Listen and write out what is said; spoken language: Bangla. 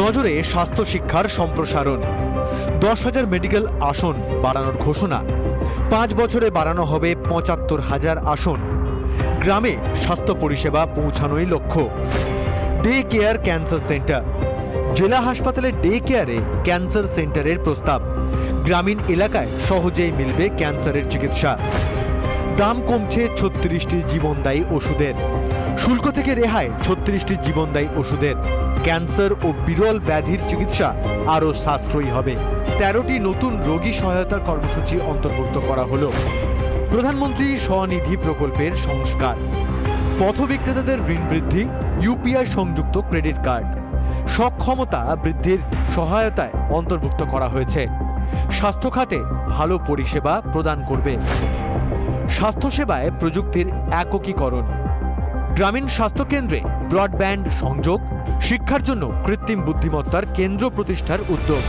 নজরে স্বাস্থ্য শিক্ষার সম্প্রসারণ। 10,000 মেডিকেল আসন বাড়ানোর ঘোষণা। 5 বছরে বাড়ানো হবে 75,000 আসন। গ্রামে স্বাস্থ্য পরিষেবা পৌঁছানোই লক্ষ্য। Day care cancer centre. জেলা হাসপাতালে ডে কেয়ারে ক্যান্সার সেন্টারের প্রস্তাব। গ্রামীণ এলাকায় সহজেই মিলবে ক্যান্সারের চিকিৎসা। দাম কমছে 36টি জীবনদায়ী ওষুধের। শুল্ক থেকে রেহাই 36টি জীবনদায়ী ওষুধের। ক্যান্সার ও বিরল ব্যাধির চিকিৎসা আরও সাশ্রয়ী হবে। 13টি নতুন রোগী সহায়তা কর্মসূচি অন্তর্ভুক্ত করা হলো। প্রধানমন্ত্রী স্বনিধি প্রকল্পের সংস্কার। পথ বিক্রেতাদের ঋণ বৃদ্ধি, ইউপিআই সংযুক্ত ক্রেডিট কার্ড। সক্ষমতা বৃদ্ধির সহায়তায় অন্তর্ভুক্ত করা হয়েছে। স্বাস্থ্য খাতে ভালো পরিষেবা প্রদান করবে। স্বাস্থ্যসেবায় প্রযুক্তির একীকরণ। গ্রামীণ স্বাস্থ্যকেন্দ্রে ব্রডব্যান্ড সংযোগ। শিক্ষার জন্য কৃত্রিম বুদ্ধিমত্তার কেন্দ্র প্রতিষ্ঠার উদ্যোগ।